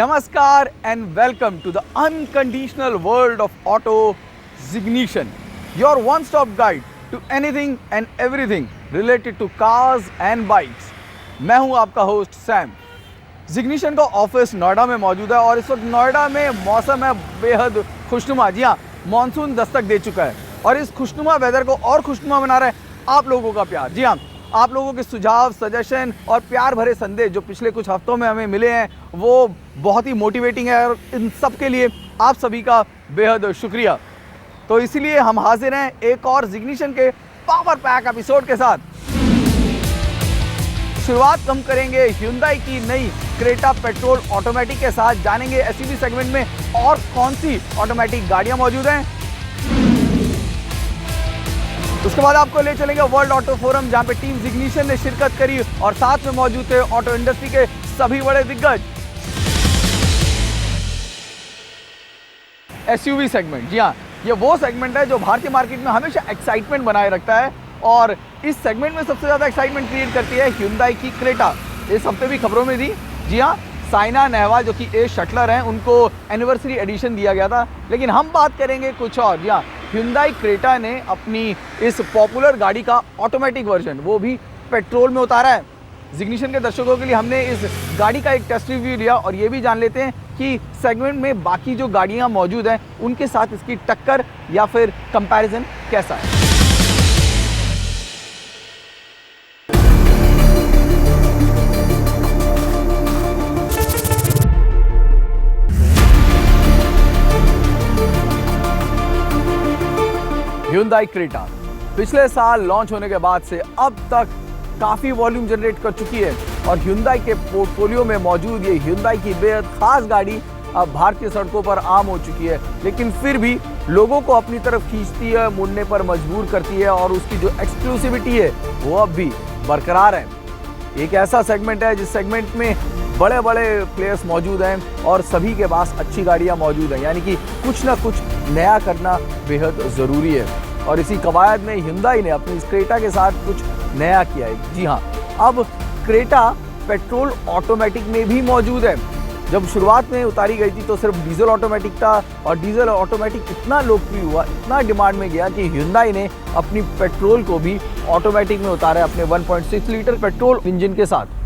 Namaskar and welcome to the unconditional world of auto Zignition, your one-stop guide to anything and everything related to cars and bikes. मैं हूं आपका host Sam. जिग्निशन का office Noida में मौजूद है और इस वक्त नोएडा में मौसम है बेहद खुशनुमा। जी हाँ, मानसून दस्तक दे चुका है और इस खुशनुमा वेदर को और खुशनुमा बना रहे आप लोगों का प्यार। जी हाँ, आप लोगों के सुझाव, सजेशन और प्यार भरे संदेश जो पिछले कुछ हफ्तों में हमें मिले हैं वो बहुत ही मोटिवेटिंग है और इन सब के लिए आप सभी का बेहद शुक्रिया। तो इसीलिए हम हाजिर हैं एक और जिग्निशन के पावर पैक एपिसोड के साथ। शुरुआत हम करेंगे Hyundai की नई क्रेटा पेट्रोल ऑटोमेटिक के साथ। जानेंगे एसयूवी सेगमेंट में और कौन सी ऑटोमेटिक गाड़ियां मौजूद हैं। उसके बाद आपको ले चलेंगे वर्ल्ड ऑटो फोरम, जहां पे टीम जिग्निशन ने शिरकत करी और साथ में मौजूद थे ऑटो इंडस्ट्री के सभी बड़े दिग्गज। एसयूवी सेगमेंट, जी हाँ, ये वो सेगमेंट है जो भारतीय मार्केट में हमेशा एक्साइटमेंट बनाए रखता है और इस सेगमेंट में सबसे ज़्यादा एक्साइटमेंट क्रिएट करती है Hyundai की क्रेटा। इस हफ्ते भी खबरों में थी। जी हाँ, साइना नेहवाल जो कि एज शटलर हैं, उनको एनिवर्सरी एडिशन दिया गया था, लेकिन हम बात करेंगे कुछ और। जी हाँ, Hyundai क्रेटा ने अपनी इस पॉपुलर गाड़ी का ऑटोमेटिक वर्जन वो भी पेट्रोल में उतारा है। जिग्निशन के दर्शकों के लिए हमने इस गाड़ी का एक टेस्ट रिव्यू लिया और ये भी जान लेते हैं कि सेगमेंट में बाकी जो गाड़ियाँ मौजूद हैं उनके साथ इसकी टक्कर या फिर कंपैरिजन कैसा है। Hyundai क्रेटा पिछले साल लॉन्च होने के बाद से अब तक काफ़ी वॉल्यूम जनरेट कर चुकी है और Hyundai के पोर्टफोलियो में मौजूद ये Hyundai की बेहद खास गाड़ी अब भारतीय सड़कों पर आम हो चुकी है, लेकिन फिर भी लोगों को अपनी तरफ खींचती है, मुड़ने पर मजबूर करती है और उसकी जो एक्सक्लूसिविटी है वो अब भी बरकरार है। एक ऐसा सेगमेंट है जिस सेगमेंट में बड़े बड़े प्लेयर्स मौजूद हैं और सभी के पास अच्छी गाड़ियां मौजूद हैं, यानी कि कुछ ना कुछ नया करना बेहद ज़रूरी है और इसी कवायद में Hyundai ने अपनी इस क्रेटा के साथ कुछ नया किया है। जी हाँ, अब क्रेटा पेट्रोल ऑटोमेटिक में भी मौजूद है। जब शुरुआत में उतारी गई थी तो सिर्फ डीजल ऑटोमेटिक था और डीजल ऑटोमेटिक इतना लोकप्रिय हुआ, इतना डिमांड में गया कि Hyundai ने अपनी पेट्रोल को भी ऑटोमेटिक में उतारा है अपने 1.6 लीटर पेट्रोल इंजन के साथ।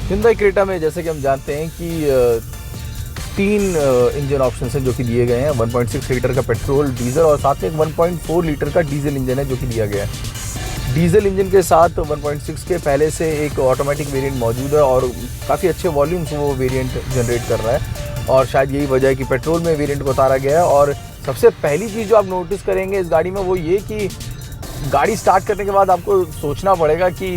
Hyundai क्रेटा में जैसे कि हम जानते हैं कि 3 इंजन ऑप्शन हैं जो कि दिए गए हैं। 1.6 लीटर का पेट्रोल, डीजल और साथ में 1.4 लीटर का डीजल इंजन है जो कि दिया गया है। डीजल इंजन के साथ 1.6 के पहले से एक ऑटोमेटिक वेरिएंट मौजूद है और काफ़ी अच्छे वॉल्यूम्स वो वेरिएंट जनरेट कर रहा है और शायद यही वजह है कि पेट्रोल में वेरिएंट को उतारा गया है। और सबसे पहली चीज़ जो आप नोटिस करेंगे इस गाड़ी में वो ये कि गाड़ी स्टार्ट करने के बाद आपको सोचना पड़ेगा कि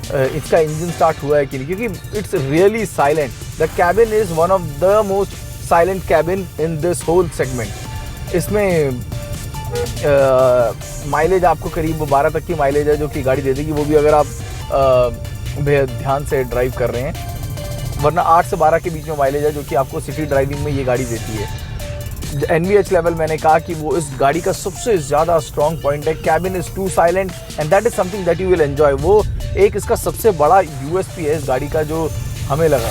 इसका इंजन स्टार्ट हुआ है कि नहीं, क्योंकि it's really silent. The cabin is one of the most silent cabin in this whole segment. इसमें माइलेज आपको करीब 12 तक की माइलेज है जो कि गाड़ी दे देगी, वो भी अगर आप बेहद ध्यान से ड्राइव कर रहे हैं, वरना 8 से 12 के बीच में माइलेज है जो कि आपको सिटी ड्राइविंग में ये गाड़ी देती है। NVH लेवल मैंने कहा कि वो इस गाड़ी का सबसे ज़्यादा स्ट्रॉन्ग पॉइंट है। Cabin is too silent and that is something that you will enjoy. वो एक इसका सबसे बड़ा USP है इस गाड़ी का जो हमें लगा।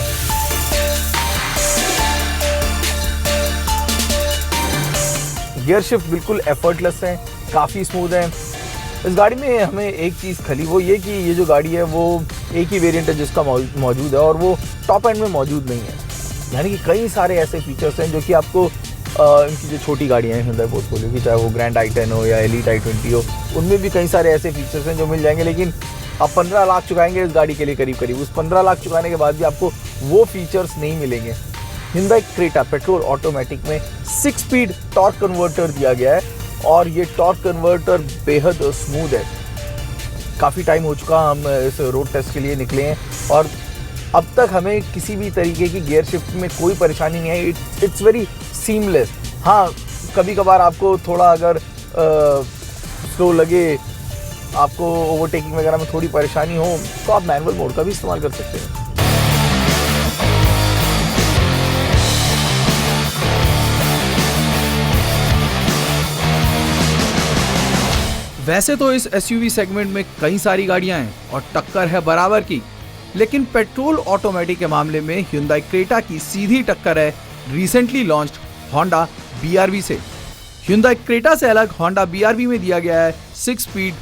गियर शिफ्ट बिल्कुल एफर्टलेस है, काफ़ी स्मूथ है। इस गाड़ी में हमें एक चीज़ खली वो ये कि ये जो गाड़ी है वो एक ही वेरिएंट है जिसका मौजूद है और वो टॉप एंड में मौजूद नहीं है, यानी कि कई सारे ऐसे फीचर्स हैं जो कि आपको इनकी जो छोटी गाड़ियाँ हैं Hyundai पोर्टफोलियो की, चाहे वो ग्रैंड i10 हो या Elite i20 हो, उनमें भी कई सारे ऐसे फीचर्स हैं जो मिल जाएंगे, लेकिन आप 15 लाख चुकाएंगे इस गाड़ी के लिए करीब उस 15 लाख चुकाने के बाद भी आपको वो फीचर्स नहीं मिलेंगे। Hyundai क्रेटा पेट्रोल ऑटोमेटिक में 6 स्पीड टॉर्क कन्वर्टर दिया गया है और ये टॉर्क कन्वर्टर बेहद स्मूथ है। काफ़ी टाइम हो चुका हम इस रोड टेस्ट के लिए निकले हैं और अब तक हमें किसी भी तरीके की गियर शिफ्ट में कोई परेशानी नहीं आई। It's very seamless. हाँ, कभी कभार आपको थोड़ा अगर स्लो लगे, आपको ओवरटेकिंग वगैरह में थोड़ी परेशानी हो तो आप मैनुअल मोड का भी इस्तेमाल कर सकते हैं। वैसे तो इस एसयूवी सेगमेंट में कई सारी गाड़ियां हैं और टक्कर है बराबर की, लेकिन पेट्रोल ऑटोमेटिक के मामले में Hyundai क्रेटा की सीधी टक्कर है रिसेंटली लॉन्च्ड Honda BRV से। Hyundai क्रेटा से अलग Honda BRV में दिया गया है 6 स्पीड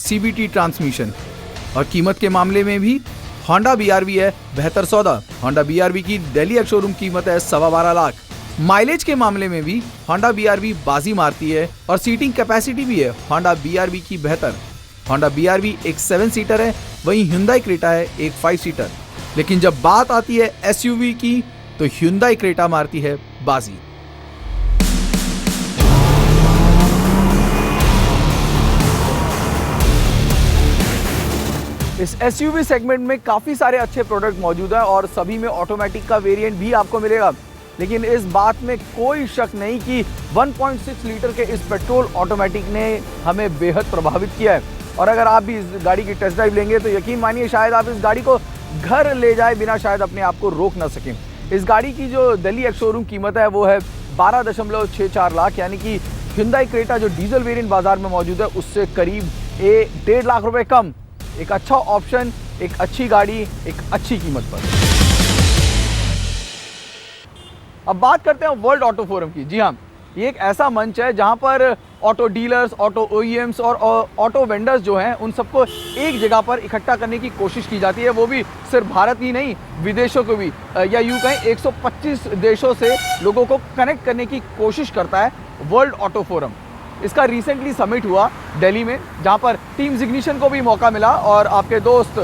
CVT ट्रांसमिशन और कीमत के मामले में भी Honda BRV है बेहतर सौदा। Honda BRV की दिल्ली एक्स शोरूम कीमत है 12.25 लाख। माइलेज के मामले में भी Honda BRV बाजी मारती है और सीटिंग कैपेसिटी भी है Honda BRV की बेहतर। Honda BRV एक 7 सीटर है, वहीं Hyundai क्रेटा है एक 5 सीटर। लेकिन जब बात आती है SUV की तो Hyundai क्रेटा मारती है बाजी। इस SUV सेगमेंट में काफी सारे अच्छे प्रोडक्ट मौजूद हैं और सभी में ऑटोमेटिक का वेरिएंट भी आपको मिलेगा, लेकिन इस बात में कोई शक नहीं कि 1.6 लीटर के इस पेट्रोल ऑटोमेटिक ने हमें बेहद प्रभावित किया है। और अगर आप भी इस गाड़ी की टेस्ट ड्राइव लेंगे तो यकीन मानिए शायद आप इस गाड़ी को घर ले जाए बिना शायद अपने आप को रोक ना सकें। इस गाड़ी की जो दिल्ली एक्स शोरूम कीमत है वो है 12.64 लाख, यानी कि Hyundai क्रेटा जो डीजल वेरिएंट बाजार में मौजूद है उससे करीब 1.5 लाख रुपए कम। एक अच्छा ऑप्शन, एक अच्छी गाड़ी, एक अच्छी कीमत पर। अब बात करते हैं वर्ल्ड ऑटो फोरम की। जी हाँ, ये एक ऐसा मंच है जहां पर ऑटो डीलर्स, ऑटो OEMs और ऑटो वेंडर्स जो हैं उन सबको एक जगह पर इकट्ठा करने की कोशिश की जाती है, वो भी सिर्फ भारत ही नहीं विदेशों को भी, या यूँ कहें 125 देशों से लोगों को कनेक्ट करने की कोशिश करता है वर्ल्ड ऑटो फोरम। इसका रिसेंटली समिट हुआ दिल्ली में, जहां पर टीम जिग्निशन को भी मौका मिला और आपके दोस्त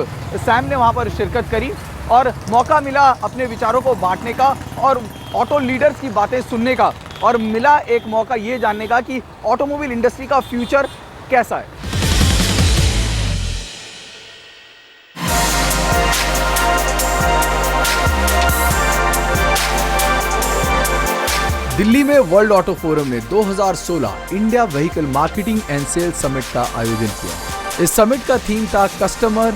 सैम ने वहां पर शिरकत करी और मौका मिला अपने विचारों को बांटने का और ऑटो लीडर्स की बातें सुनने का, और मिला एक मौका ये जानने का कि ऑटोमोबाइल इंडस्ट्री का फ्यूचर कैसा है। दिल्ली में वर्ल्ड ऑटो फोरम ने 2016 India vehicle marketing and sales summit का आयोजन किया। इस समिट का थीम था customer,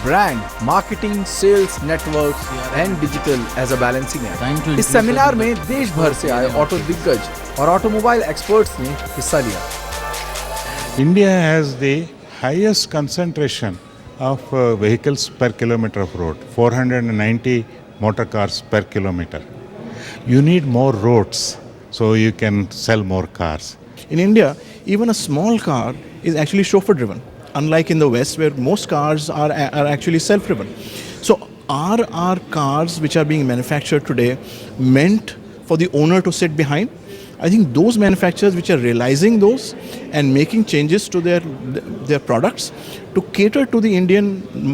brand, marketing, sales, network and digital age a balancing act. इस सेमिनार में देश भर से आए ऑटो दिग्गज और ऑटोमोबाइल एक्सपर्ट्स ने हिस्सा लिया। India has the highest concentration of vehicles per kilometer of road, 490 motor cars per kilometer. You need more roads so you can sell more cars. In India, even a small car is actually chauffeur driven, unlike in the West where most cars are actually self driven. So are our cars which are being manufactured today meant for the owner to sit behind? I think those manufacturers which are realizing those and making changes to their products to cater to the Indian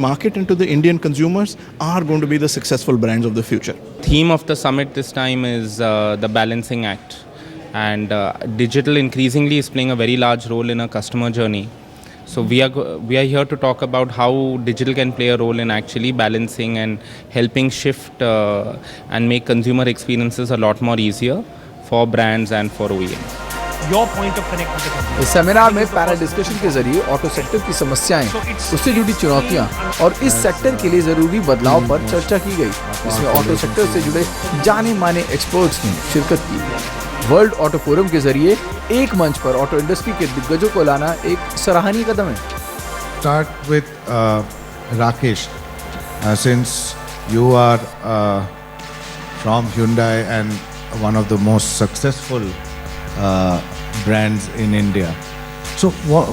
market and to the Indian consumers are going to be the successful brands of the future. Theme of the summit this time is the balancing act, and digital increasingly is playing a very large role in a customer journey. So we are here to talk about how digital can play a role in actually balancing and helping shift and make consumer experiences a lot more easier for brands and for OEMs. Your point of connect with the customer. इस seminar में panel discussion के जरिए auto sector की समस्याएं, उससे जुड़ी चुनौतियां और इस सेक्टर के लिए जरूरी बदलाव पर चर्चा की गई। इसमें ऑटो सेक्टर से जुड़े जाने माने एक्सपर्ट्स ने शिरकत की। वर्ल्ड ऑटो फोरम के जरिए एक मंच पर ऑटो इंडस्ट्री के दिग्गजों को लाना एक सराहनीय कदम है। Start with Rakesh, since you are from Hyundai and one of the most successful brands in India. So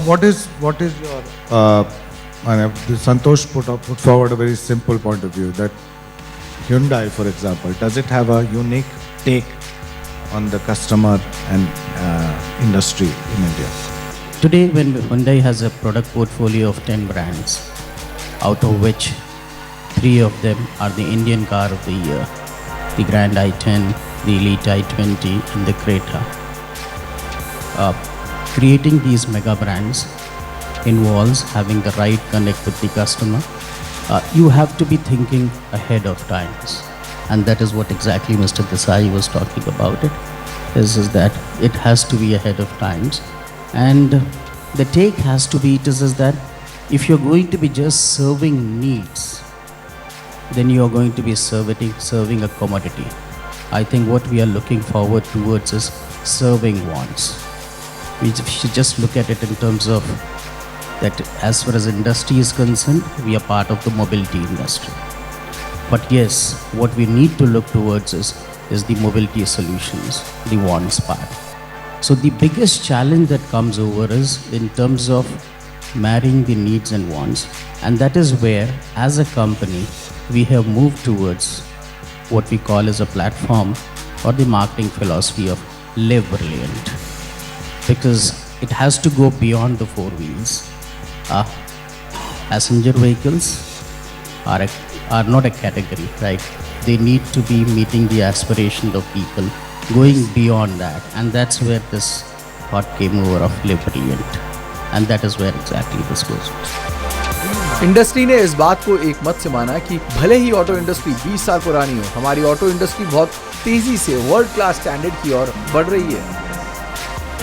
what is your Santosh put forward a very simple point of view that Hyundai, for example, does it have a unique take on the customer and industry in India? Today, when Hyundai has a product portfolio of 10 brands, out of which 3 of them are the Indian car of the year, the Grand i10, the Elite i20 and the Creta. Creating these mega brands involves having the right connect with the customer. You have to be thinking ahead of times, and that is what exactly Mr. Desai was talking about. Is that it has to be ahead of times, and the take has to be is that if you're going to be just serving needs, then you're going to be serving a commodity. I think what we are looking forward towards is serving wants. We should just look at it in terms of that as far as industry is concerned, we are part of the mobility industry. But yes, what we need to look towards is the mobility solutions, the wants part. So the biggest challenge that comes over is in terms of marrying the needs and wants, and that is where, as a company, we have moved towards what we call as a platform or the marketing philosophy of Live Brilliant, because it has to go beyond the four wheels. Passenger vehicles are not a category, right? They need to be meeting the aspiration of people, going beyond that, and that's where this thought came over of Live Brilliant, and that is where exactly this goes. Industry ने इस बात को एक मत से माना कि भले ही ऑटो इंडस्ट्री 20 साल पुरानी हो, हमारी ऑटो इंडस्ट्री बहुत तेजी से वर्ल्ड क्लास स्टैंडर्ड की ओर बढ़ रही है.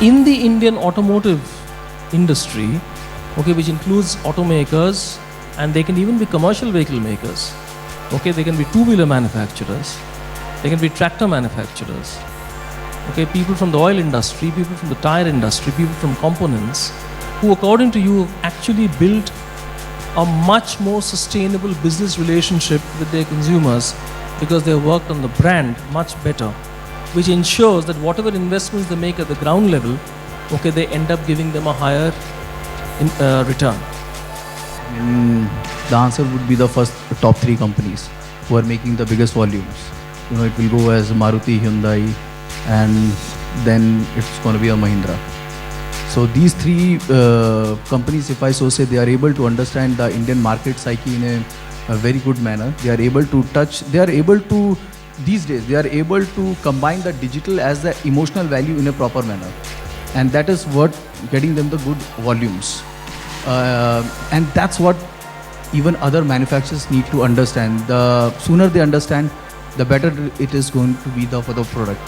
In the Indian automotive industry, okay, which includes automakers, and they can even be commercial vehicle makers. Okay, they can be two-wheeler manufacturers, they can be tractor manufacturers. Okay, people from the oil industry, people from the tire industry, people from components, who according to you have actually built a much more sustainable business relationship with their consumers because they have worked on the brand much better, which ensures that whatever investments they make at the ground level, okay, they end up giving them a higher return. The answer would be the first top three companies who are making the biggest volumes. You know, it will go as Maruti, Hyundai, and then it's going to be a Mahindra. So these three companies, if I so say, they are able to understand the Indian market psyche in a very good manner. They are able to touch, they are able to, these days, they are able to combine the digital as the emotional value in a proper manner. And that is what getting them the good volumes. And that's what even other manufacturers need to understand. The sooner they understand, the better it is going to be for the product.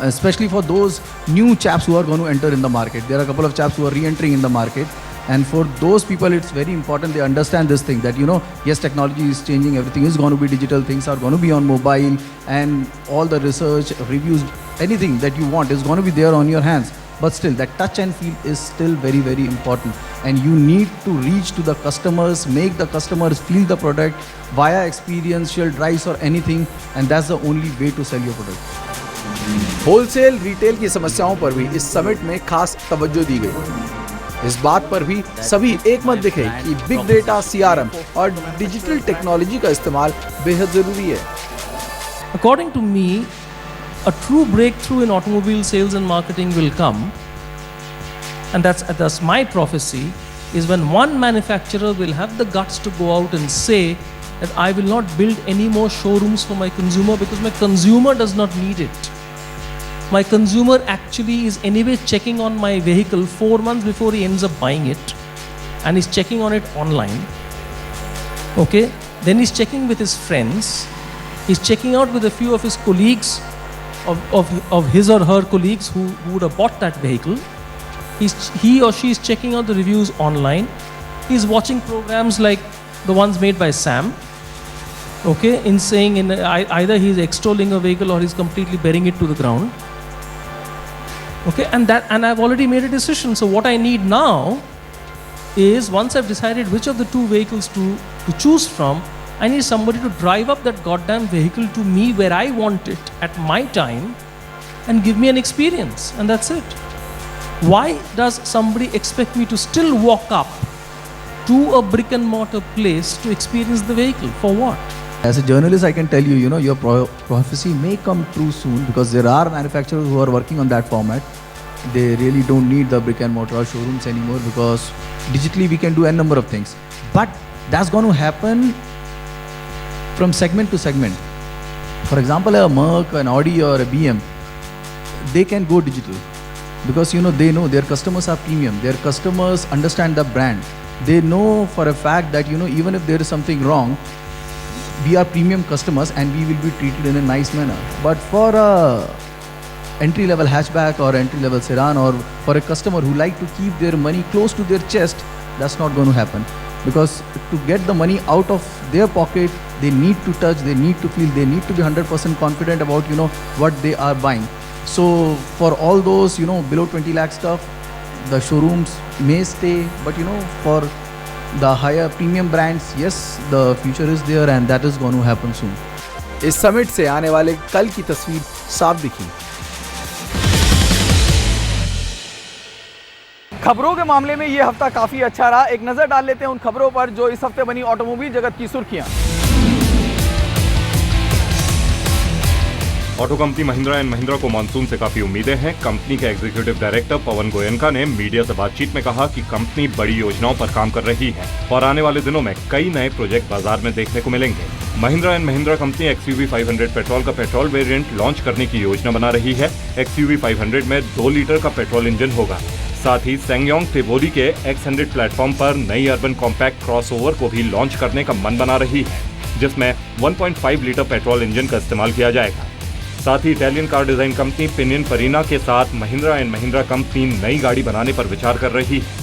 Especially for those new chaps who are going to enter in the market. There are a couple of chaps who are re-entering in the market. And for those people, it's very important they understand this thing that, you know, yes, technology is changing, everything is going to be digital, things are going to be on mobile, and all the research, reviews, anything that you want is going to be there on your hands. But still, that touch and feel is still very, very important. And you need to reach to the customers, make the customers feel the product via experiential drives or anything. And that's the only way to sell your product. Wholesale retail की समस्याओं पर भी इस summit में खास तवज्जो दी गई. इस बात पर भी सभी एक मत दिखे कि बिग डेटा, सीआरएम और डिजिटल टेक्नोलॉजी का इस्तेमाल बेहद जरूरी है. According to me, a true breakthrough in automobile sales and marketing will come, and that's my prophecy, is when one manufacturer will have the guts to go out and say that I will not build any more showrooms for my consumer because my consumer does not need it. My consumer actually is anyway checking on my vehicle 4 months before he ends up buying it, and he's checking on it online. Okay, then he's checking with his friends, he's checking out with a few of his colleagues, of his or her colleagues who would have bought that vehicle. He or she is checking out the reviews online. He's watching programs like the ones made by Sam. Okay, in saying either he's extolling a vehicle or he's completely burying it to the ground. Okay, and I've already made a decision. So what I need now is, once I've decided which of the two vehicles to choose from, I need somebody to drive up that goddamn vehicle to me where I want it at my time and give me an experience, and that's it. Why does somebody expect me to still walk up to a brick and mortar place to experience the vehicle? For what? As a journalist, I can tell you, you know, your prophecy may come true soon, because there are manufacturers who are working on that format. They really don't need the brick and mortar showrooms anymore, because digitally we can do a number of things. But that's going to happen from segment to segment. For example, a Merc, an Audi or a BM, they can go digital because, you know, they know their customers are premium. Their customers understand the brand. They know for a fact that, you know, even if there is something wrong, we are premium customers and we will be treated in a nice manner. But for a entry-level hatchback or entry-level sedan, or for a customer who like to keep their money close to their chest, that's not going to happen. Because to get the money out of their pocket, they need to touch, they need to feel, they need to be 100% confident about, you know, what they are buying. So for all those, you know, below 20 lakh stuff, the showrooms may stay, but for the higher premium brands, yes, the future is there and that is going to happen soon. इस summit से आने वाले कल की तस्वीर साफ दिखी। खबरों के मामले में ये हफ्ता काफी अच्छा रहा। एक नजर डाल लेते हैं उन खबरों पर जो इस हफ्ते बनी ऑटोमोबाइल जगत की सुर्खियां। Auto company Mahindra and Mahindra को मानसून से काफी उम्मीदें हैं। कंपनी के एग्जीक्यूटिव डायरेक्टर पवन गोयनका ने मीडिया से बातचीत में कहा कि कंपनी बड़ी योजनाओं पर काम कर रही है और आने वाले दिनों में कई नए प्रोजेक्ट बाजार में देखने को मिलेंगे। Mahindra and Mahindra company XUV 500 petrol का पेट्रोल वेरिएंट लॉन्च करने की योजना बना रही है। XUV 500 में 2 लीटर का पेट्रोल इंजन होगा। साथ ही सैंगयोंग टिबोली के X100 प्लेटफॉर्म पर नई अर्बन कॉम्पैक्ट क्रॉसओवर को भी लॉन्च करने का मन बना रही है, जिसमें 1.5 लीटर पेट्रोल इंजन का इस्तेमाल किया जाएगा। साथ ही इटालियन कार डिजाइन कंपनी पिनिनफरीना के साथ महिंद्रा एंड महिंद्रा कंपनी नई गाड़ी बनाने पर विचार कर रही है।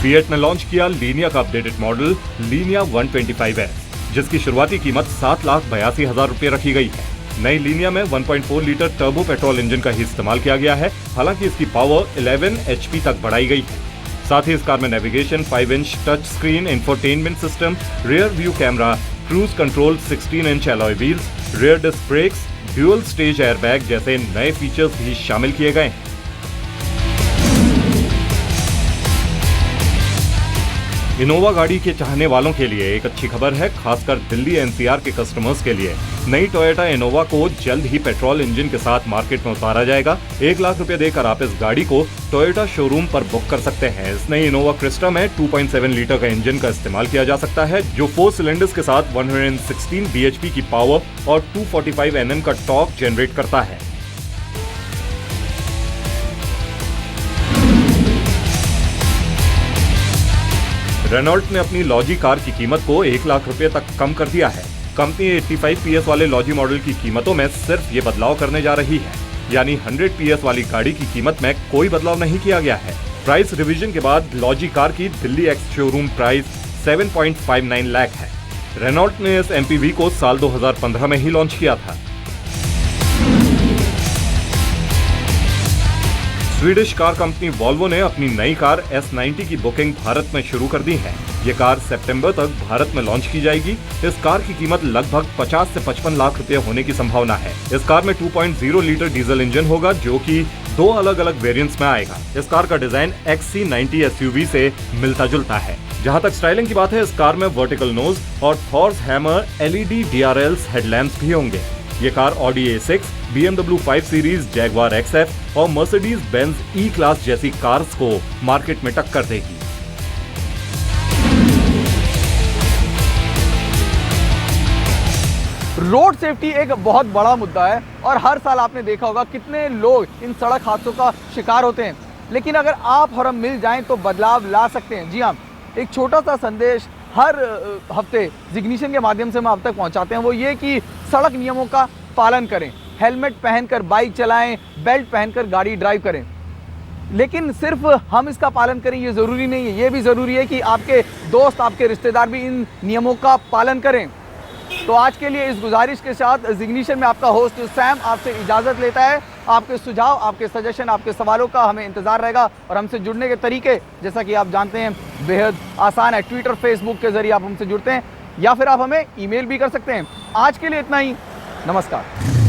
फिएट ने लॉन्च किया लीनिया का अपडेटेड मॉडल लीनिया 125S, जिसकी शुरुआती कीमत 7,82,000 रुपए रखी गई है। नई लीनिया में 1.4 लीटर टर्बो पेट्रोल इंजन का ही इस्तेमाल किया गया है। हालांकि इसकी पावर 11 HP तक बढ़ाई गई है। साथ ही इस कार में navigation, 5 inch touch screen, infotainment system, rear view camera, cruise control, 16 inch alloy wheels, rear disc brakes, dual stage airbag जैसे नए फीचर्स भी शामिल किए गए हैं। इनोवा गाड़ी के चाहने वालों के लिए एक अच्छी खबर है, खासकर दिल्ली NCR के कस्टमर्स के लिए। नई टोयोटा इनोवा को जल्द ही पेट्रोल इंजन के साथ मार्केट में उतारा जाएगा। 1 लाख रुपए देकर आप इस गाड़ी को टोयोटा शोरूम पर बुक कर सकते हैं। इस नई इनोवा क्रिस्टा में 2.7 लीटर का इंजन का इस्तेमाल किया जा सकता है, जो 4 सिलेंडर्स के साथ 116 bhp की पावर और 245 Nm का टॉर्क जनरेट करता है। रेनॉल्ट ने अपनी लॉजी कार की कीमत को 1 लाख रुपए तक कम कर दिया है। कंपनी 85 PS वाले लॉजी मॉडल की कीमतों में सिर्फ ये बदलाव करने जा रही है, यानी 100 PS वाली गाड़ी की कीमत में कोई बदलाव नहीं किया गया है। प्राइस रिवीजन के बाद लॉजी कार की Delhi ex showroom price 7.59 lakh है। रेनॉल्ट ने इस MPV को साल 2015 में ही लॉन्च किया था। स्वीडिश कार कंपनी वॉल्वो ने अपनी नई कार S90 की बुकिंग भारत में शुरू कर दी है। ये कार सितंबर तक भारत में लॉन्च की जाएगी। इस कार की कीमत लगभग 50 से 55 लाख रुपए होने की संभावना है। इस कार में 2.0 लीटर डीजल इंजन होगा, जो कि 2 अलग अलग वेरिएंट्स में आएगा। इस कार का डिजाइन XC90 SUV से मिलता जुलता है। जहां तक स्टाइलिंग की बात है, इस कार में वर्टिकल नोज और थॉर्स हैमर LED DRLs हेडलैम्प्स भी होंगे। ये car Audi A6, BMW 5 series, Jaguar XF और मर्सिडीज बेंज E-क्लास जैसी कार्स को मार्केट में टक्कर देगी। रोड सेफ्टी एक बहुत बड़ा मुद्दा है और हर साल आपने देखा होगा कितने लोग इन सड़क हादसों का शिकार होते हैं। लेकिन अगर आप और हम मिल जाएं तो बदलाव ला सकते हैं। जी हाँ, एक छोटा सा संदेश हर हफ्ते जिग्निशन के माध्यम से हम आप तक पहुंचाते हैं, वो ये कि सड़क नियमों का पालन करें, हेलमेट पहनकर बाइक चलाएं, बेल्ट पहनकर गाड़ी ड्राइव करें। लेकिन सिर्फ हम इसका पालन करें ये ज़रूरी नहीं है, ये भी ज़रूरी है कि आपके दोस्त, आपके रिश्तेदार भी इन नियमों का पालन करें। तो आज के लिए इस गुजारिश के साथ जिग्निशन में आपका होस्ट सैम आपसे इजाज़त लेता है। आपके सुझाव, आपके सजेशन, आपके सवालों का हमें इंतज़ार रहेगा और हमसे जुड़ने के तरीके जैसा कि आप जानते हैं बेहद आसान है। ट्विटर, फेसबुक के जरिए आप हमसे जुड़ते हैं या फिर आप हमें ईमेल भी कर सकते हैं। आज के लिए इतना ही, नमस्कार।